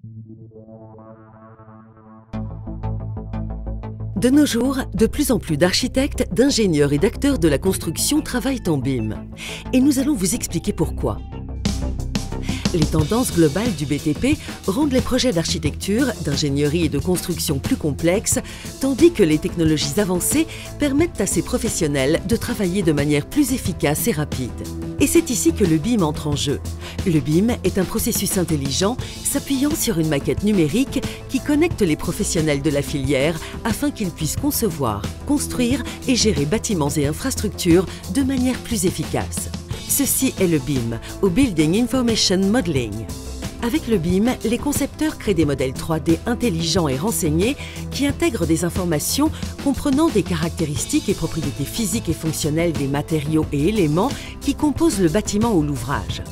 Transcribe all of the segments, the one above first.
De nos jours, de plus en plus d'architectes, d'ingénieurs et d'acteurs de la construction travaillent en BIM. Et nous allons vous expliquer pourquoi. Les tendances globales du BTP rendent les projets d'architecture, d'ingénierie et de construction plus complexes, tandis que les technologies avancées permettent à ces professionnels de travailler de manière plus efficace et rapide. Et c'est ici que le BIM entre en jeu. Le BIM est un processus intelligent s'appuyant sur une maquette numérique qui connecte les professionnels de la filière afin qu'ils puissent concevoir, construire et gérer bâtiments et infrastructures de manière plus efficace. Ceci est le BIM, ou Building Information Modeling. Avec le BIM, les concepteurs créent des modèles 3D intelligents et renseignés qui intègrent des informations comprenant des caractéristiques et propriétés physiques et fonctionnelles des matériaux et éléments qui composent le bâtiment ou l'ouvrage.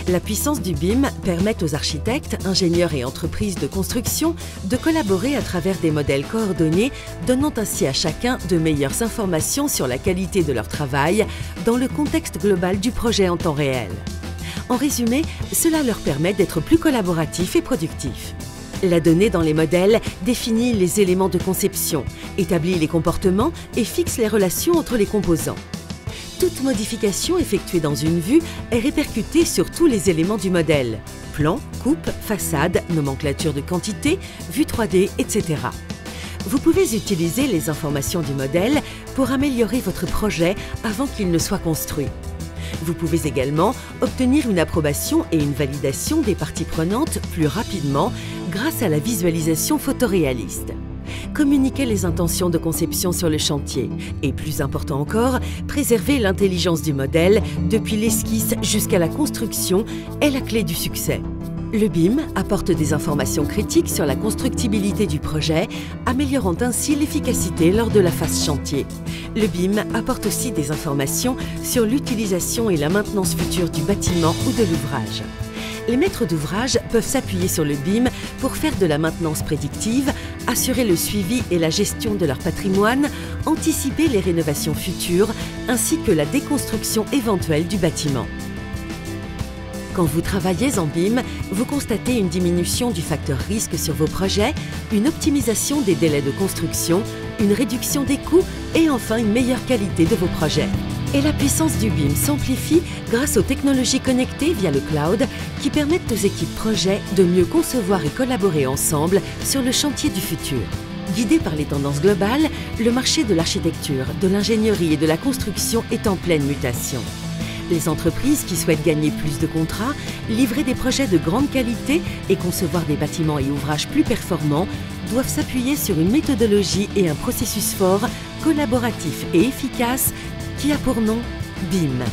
La puissance du BIM permet aux architectes, ingénieurs et entreprises de construction de collaborer à travers des modèles coordonnés, donnant ainsi à chacun de meilleures informations sur la qualité de leur travail dans le contexte global du projet en temps réel. En résumé, cela leur permet d'être plus collaboratifs et productifs. La donnée dans les modèles définit les éléments de conception, établit les comportements et fixe les relations entre les composants. Toute modification effectuée dans une vue est répercutée sur tous les éléments du modèle: plan, coupe, façade, nomenclature de quantité, vue 3D, etc. Vous pouvez utiliser les informations du modèle pour améliorer votre projet avant qu'il ne soit construit. Vous pouvez également obtenir une approbation et une validation des parties prenantes plus rapidement grâce à la visualisation photoréaliste. Communiquer les intentions de conception sur le chantier et, plus important encore, préserver l'intelligence du modèle depuis l'esquisse jusqu'à la construction est la clé du succès. Le BIM apporte des informations critiques sur la constructibilité du projet, améliorant ainsi l'efficacité lors de la phase chantier. Le BIM apporte aussi des informations sur l'utilisation et la maintenance future du bâtiment ou de l'ouvrage. Les maîtres d'ouvrage peuvent s'appuyer sur le BIM pour faire de la maintenance prédictive, assurer le suivi et la gestion de leur patrimoine, anticiper les rénovations futures, ainsi que la déconstruction éventuelle du bâtiment. Quand vous travaillez en BIM, vous constatez une diminution du facteur risque sur vos projets, une optimisation des délais de construction, une réduction des coûts et enfin une meilleure qualité de vos projets. Et la puissance du BIM s'amplifie grâce aux technologies connectées via le cloud qui permettent aux équipes projets de mieux concevoir et collaborer ensemble sur le chantier du futur. Guidé par les tendances globales, le marché de l'architecture, de l'ingénierie et de la construction est en pleine mutation. Les entreprises qui souhaitent gagner plus de contrats, livrer des projets de grande qualité et concevoir des bâtiments et ouvrages plus performants doivent s'appuyer sur une méthodologie et un processus fort, collaboratif et efficace qui a pour nom BIM.